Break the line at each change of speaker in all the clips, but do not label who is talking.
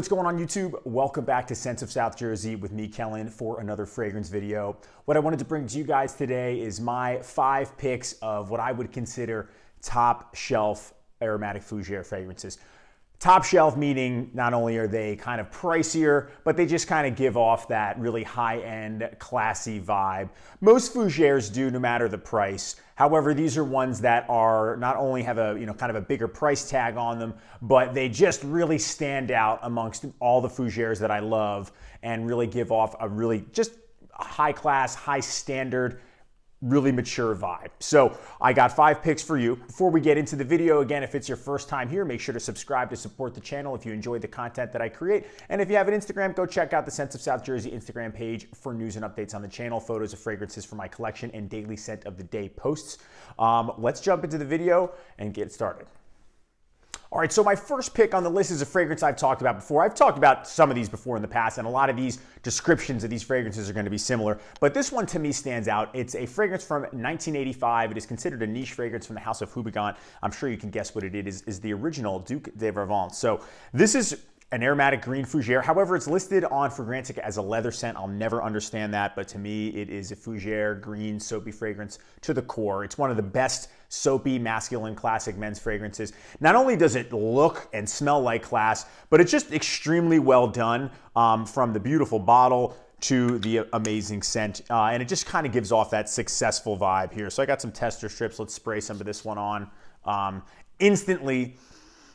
what's going on YouTube? Welcome back to Scents of South Jersey with me, Kellen, for another fragrance video. What I wanted to bring to you guys today is my 5 picks of what I would consider top shelf aromatic fougere fragrances. Top shelf meaning not only are they kind of pricier, but they just kind of give off that really high-end, classy vibe. Most fougères do, no matter the price. However, these are ones that are not only have a kind of a bigger price tag on them, but they just really stand out amongst all the fougères that I love and really give off a really just high class, high standard, really mature vibe. So I got 5 picks for you. Before we get into the video, again, if it's your first time here, make sure to subscribe to support the channel if you enjoy the content that I create. And if you have an Instagram, go check out the Scents of South Jersey Instagram page for news and updates on the channel, photos of fragrances from my collection, and daily scent of the day posts. Let's jump into the video and get started. All right, so my first pick on the list is a fragrance I've talked about before. I've talked about some of these before in the past, and a lot of these descriptions of these fragrances are going to be similar, but this one to me stands out. It's a fragrance from 1985. It is considered a niche fragrance from the house of Houbigant. I'm sure you can guess what it is the original Duc de Vervance. So this is an aromatic green fougere. However, it's listed on Fougere as a leather scent. I'll never understand that, but to me, it is a fougere green soapy fragrance to the core. It's one of the best soapy, masculine, classic men's fragrances. Not only does it look and smell like class, but it's just extremely well done, from the beautiful bottle to the amazing scent. And it just kind of gives off that successful vibe here. So I got some tester strips. Let's spray some of this one on. Instantly,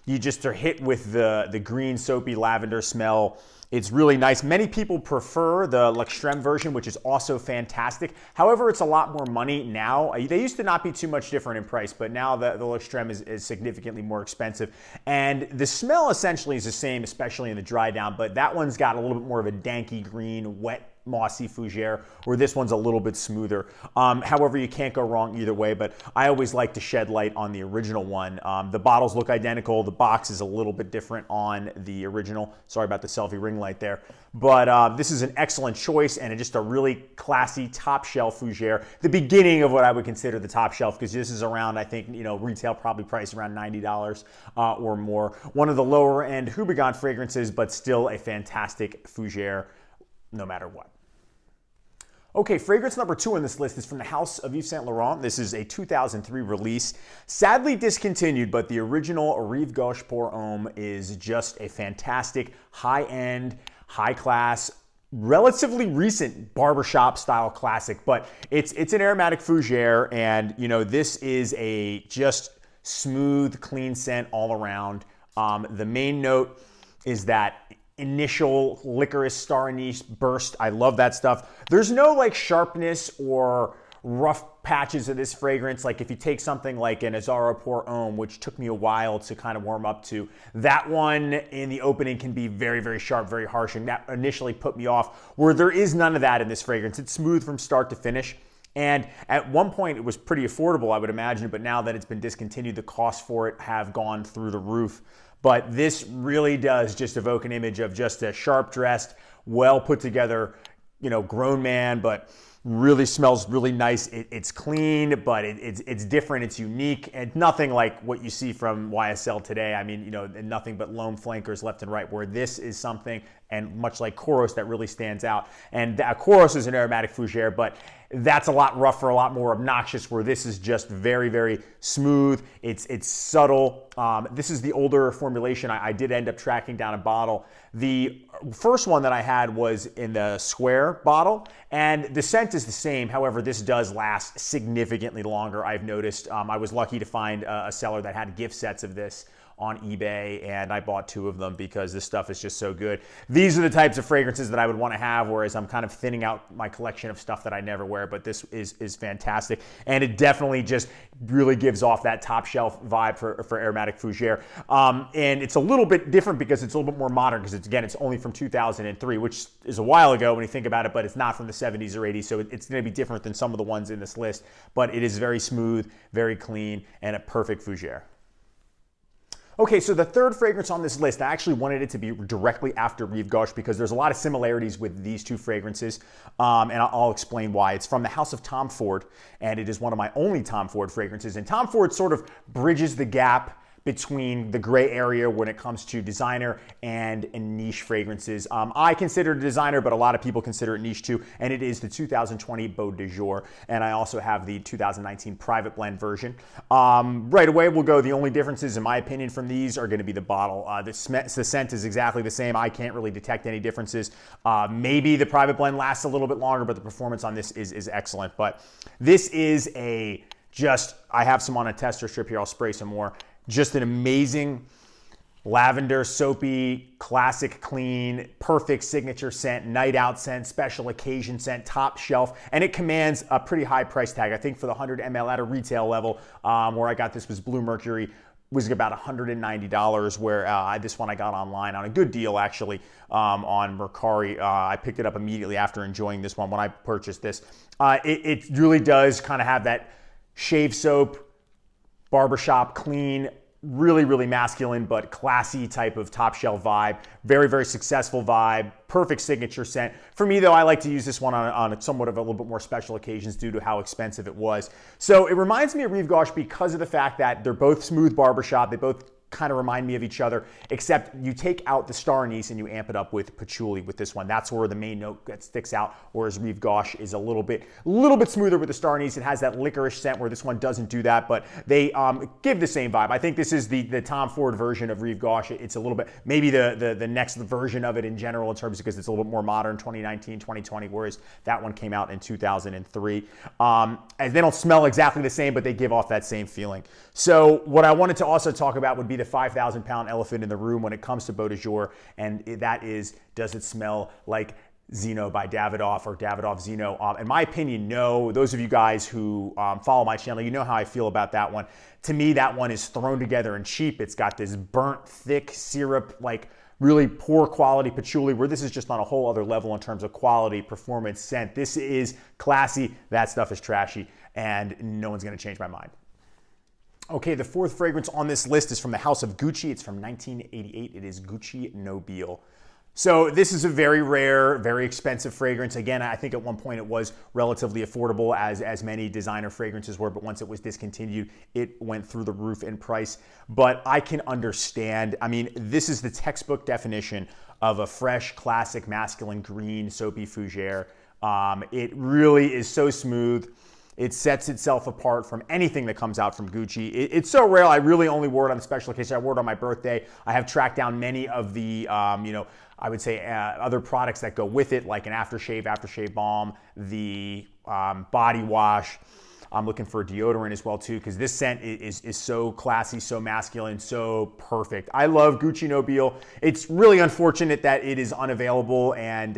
you just are hit with the green soapy lavender smell. It's really nice. Many people prefer the L'Extrême version, which is also fantastic. However, it's a lot more money now. They used to not be too much different in price, but now the L'Extrême is significantly more expensive. And the smell essentially is the same, especially in the dry down, but that one's got a little bit more of a danky green, wet, mossy fougere, where this one's a little bit smoother. However, you can't go wrong either way, but I always like to shed light on the original one. The bottles look identical. The box is a little bit different on the original. Sorry about the selfie ring light there. But this is an excellent choice and just a really classy top shelf fougere. The beginning of what I would consider the top shelf, because this is around, I think, retail probably priced around $90 or more. One of the lower end Houbigant fragrances, but still a fantastic fougere no matter what. Okay, fragrance number 2 on this list is from the house of Yves Saint Laurent. This is a 2003 release, sadly discontinued, but the original Rive Gauche Pour Homme is just a fantastic, high-end, high-class, relatively recent barbershop style classic, but it's an aromatic fougere, and this is a just smooth, clean scent all around. The main note is that initial licorice star anise burst. I love that stuff. There's no like sharpness or rough patches of this fragrance. Like if you take something like an Azara Pour Homme, which took me a while to kind of warm up to, that one in the opening can be very, very sharp, very harsh, and that initially put me off, where there is none of that in this fragrance. It's smooth from start to finish. And at one point it was pretty affordable, I would imagine, but now that it's been discontinued, the costs for it have gone through the roof. But this really does just evoke an image of just a sharp dressed, well put together, grown man, but really smells really nice. It's clean, but it's different, it's unique, and nothing like what you see from YSL today. I mean, nothing but lone flankers left and right, where this is something, and much like Kouros, that really stands out. And Kouros is an aromatic fougere, but that's a lot rougher, a lot more obnoxious, where this is just very, very smooth. It's subtle. This is the older formulation. I did end up tracking down a bottle. The first one that I had was in the square bottle, and the scent is the same. However, this does last significantly longer, I've noticed. I was lucky to find a seller that had gift sets of this on eBay, and I bought 2 of them because this stuff is just so good. These are the types of fragrances that I would want to have, whereas I'm kind of thinning out my collection of stuff that I never wear, but this is fantastic. And it definitely just really gives off that top shelf vibe for aromatic fougere. And it's a little bit different because it's a little bit more modern, because it's only from 2003, which is a while ago when you think about it, but it's not from the 70s or 80s, so it's going to be different than some of the ones in this list, but it is very smooth, very clean, and a perfect fougere. Okay, so the third fragrance on this list, I actually wanted it to be directly after Rive Gauche because there's a lot of similarities with these 2 fragrances, and I'll explain why. It's from the house of Tom Ford, and it is one of my only Tom Ford fragrances, and Tom Ford sort of bridges the gap between the gray area when it comes to designer and niche fragrances. I consider it a designer, but a lot of people consider it niche too, and it is the 2020 Beau de Jour, and I also have the 2019 private blend version. Right away, we'll go, the only differences, in my opinion, from these are going to be the bottle. The scent is exactly the same. I can't really detect any differences. Maybe the private blend lasts a little bit longer, but the performance on this is excellent. But this is I have some on a tester strip here. I'll spray some more. Just an amazing lavender, soapy, classic, clean, perfect signature scent, night out scent, special occasion scent, top shelf, and it commands a pretty high price tag. I think for the 100 ml at a retail level, where I got this was Blue Mercury, was about $190, where this one I got online on a good deal, actually, on Mercari. I picked it up immediately after enjoying this one when I purchased this. It really does kind of have that shave soap, barbershop clean, really, really masculine but classy type of top shelf vibe. Very, very successful vibe. Perfect signature scent. For me, though, I like to use this one on somewhat of a little bit more special occasions due to how expensive it was. So it reminds me of Rive Gauche because of the fact that they're both smooth barbershop. They both kind of remind me of each other, except you take out the star anise and you amp it up with patchouli with this one. That's where the main note that sticks out, whereas Rive Gauche is a little bit smoother with the star anise. It has that licorice scent where this one doesn't do that, but they give the same vibe. I think this is the Tom Ford version of Rive Gauche. It's a little bit, maybe the next version of it in general in terms, because it's a little bit more modern, 2019, 2020, whereas that one came out in 2003. And they don't smell exactly the same, but they give off that same feeling. So what I wanted to also talk about would be the 5,000-pound elephant in the room when it comes to Beau de Jour, and that is, does it smell like Zino by Davidoff or Davidoff Zino? In my opinion, no. Those of you guys who follow my channel, you know how I feel about that one. To me, that one is thrown together and cheap. It's got this burnt, thick syrup, like really poor quality patchouli, where this is just on a whole other level in terms of quality, performance, scent. This is classy. That stuff is trashy, and no one's going to change my mind. Okay, the fourth fragrance on this list is from the house of Gucci. It's from 1988. It is Gucci Nobile. So this is a very rare, very expensive fragrance. Again, I think at one point it was relatively affordable, as many designer fragrances were, but once it was discontinued, it went through the roof in price. But I can understand. I mean, this is the textbook definition of a fresh, classic, masculine, green, soapy fougere. It really is so smooth. It sets itself apart from anything that comes out from Gucci. It's so rare. I really only wore it on special occasion. I wore it on my birthday. I have tracked down many of the, I would say other products that go with it, like an aftershave balm, the body wash. I'm looking for a deodorant as well too, because this scent is so classy, so masculine, so perfect. I love Gucci Nobile. It's really unfortunate that it is unavailable and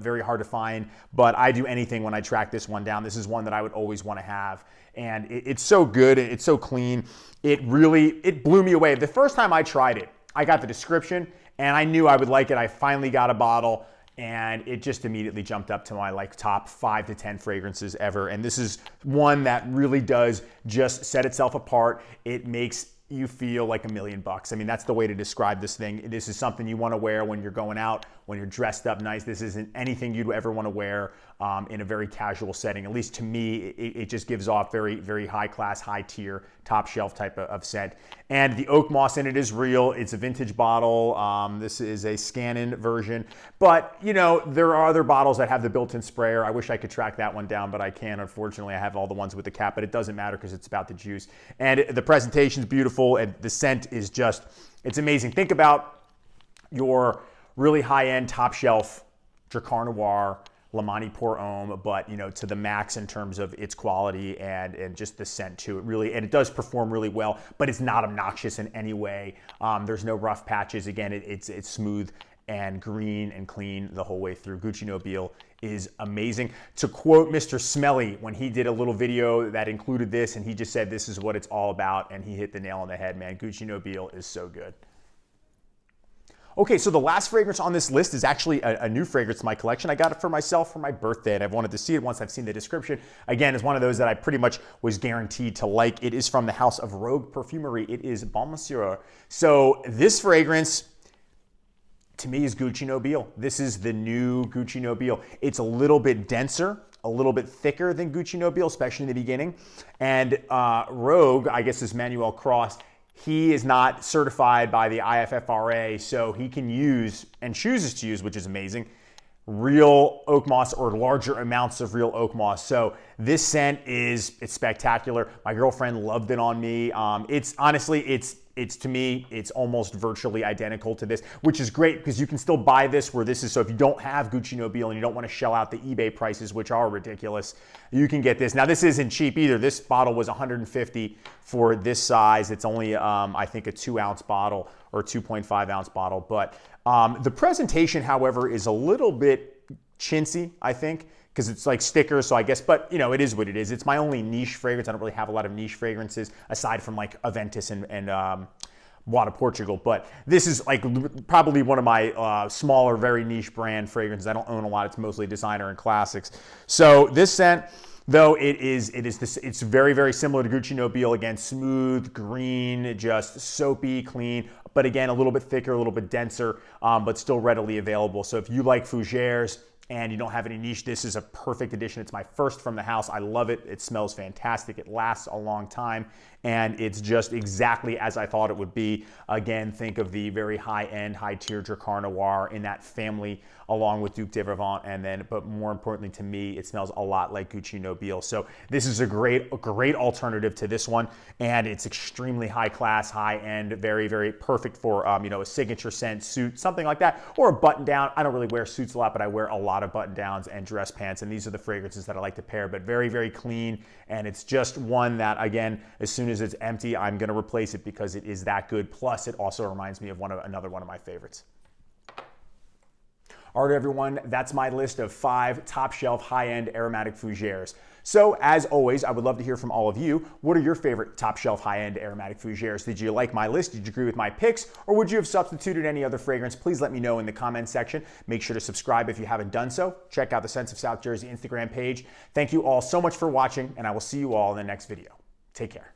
very hard to find, but I do anything when I track this one down. This is one that I would always want to have, and it's so good. It's so clean. It blew me away. The first time I tried it, I got the description and I knew I would like it. I finally got a bottle, and it just immediately jumped up to my top 5 to 10 fragrances ever. And this is one that really does just set itself apart. It makes you feel like $1 million. I mean, that's the way to describe this thing. This is something you want to wear when you're going out, when you're dressed up nice. This isn't anything you'd ever want to wear in a very casual setting. At least to me, it just gives off very, very high class, high tier, top shelf type of scent. And the oak moss in it is real. It's a vintage bottle. This is a scan-in version. But, there are other bottles that have the built-in sprayer. I wish I could track that one down, but I can't. Unfortunately, I have all the ones with the cap, but it doesn't matter because it's about the juice. And the presentation's beautiful, and the scent is just, it's amazing. Think about your really high-end, top-shelf Dracar Noir, Lamani Pour Homme, but to the max in terms of its quality and just the scent too. And it does perform really well, but it's not obnoxious in any way. There's no rough patches. Again, it's smooth and green and clean the whole way through. Gucci Nobile is amazing. To quote Mr. Smelly, when he did a little video that included this, and he just said this is what it's all about, and he hit the nail on the head, man. Gucci Nobile is so good. Okay, so the last fragrance on this list is actually a new fragrance in my collection. I got it for myself for my birthday, and I've wanted to see it once I've seen the description. Again, it's one of those that I pretty much was guaranteed to like. It is from the house of Rogue Perfumery. It is Bon Monsieur. So this fragrance, to me, is Gucci Nobile. This is the new Gucci Nobile. It's a little bit denser, a little bit thicker than Gucci Nobile, especially in the beginning. And Rogue, I guess is Manuel Cross, he is not certified by the IFFRA, so he can use and chooses to use, which is amazing, real oak moss or larger amounts of real oak moss. So this scent it's spectacular. My girlfriend loved it on me. It's honestly, it's to me, it's almost virtually identical to this, which is great because you can still buy this where this is. So if you don't have Gucci Nobile and you don't want to shell out the eBay prices, which are ridiculous, you can get this. Now this isn't cheap either. This bottle was $150 for this size. It's only, I think, a 2-ounce bottle or 2.5 ounce bottle. But the presentation, however, is a little bit chintzy, I think, because it's like stickers, so I guess, but you know, it is what it is. It's my only niche fragrance. I don't really have a lot of niche fragrances aside from like Aventus and Bois de Portugal, but this is like probably one of my smaller, very niche brand fragrances. I don't own a lot. It's mostly designer and classics. So this scent, though it's very, very similar to Gucci Nobile. Again, smooth, green, just soapy, clean, but again, a little bit thicker, a little bit denser, but still readily available. So if you like Fougeres and you don't have any niche, this is a perfect addition. It's my first from the house. I love it. It smells fantastic. It lasts a long time, and it's just exactly as I thought it would be. Again, think of the very high-end, high-tier Dracar Noir in that family, along with Duc de Vivant, and then, but more importantly to me, it smells a lot like Gucci Nobile. So this is a great alternative to this one, and it's extremely high class, high end, very, very perfect for you know, a signature scent, suit, something like that, or a button down. I don't really wear suits a lot, but I wear a lot of button downs and dress pants, and these are the fragrances that I like to pair. But very, very clean, and it's just one that, again, as soon as it's empty, I'm going to replace it because it is that good. Plus, it also reminds me of another one of my favorites. All right, everyone, that's my list of 5 top shelf high-end aromatic Fougeres. So as always, I would love to hear from all of you. What are your favorite top shelf high-end aromatic Fougeres? Did you like my list? Did you agree with my picks? Or would you have substituted any other fragrance? Please let me know in the comments section. Make sure to subscribe if you haven't done so. Check out the Scents of South Jersey Instagram page. Thank you all so much for watching, and I will see you all in the next video. Take care.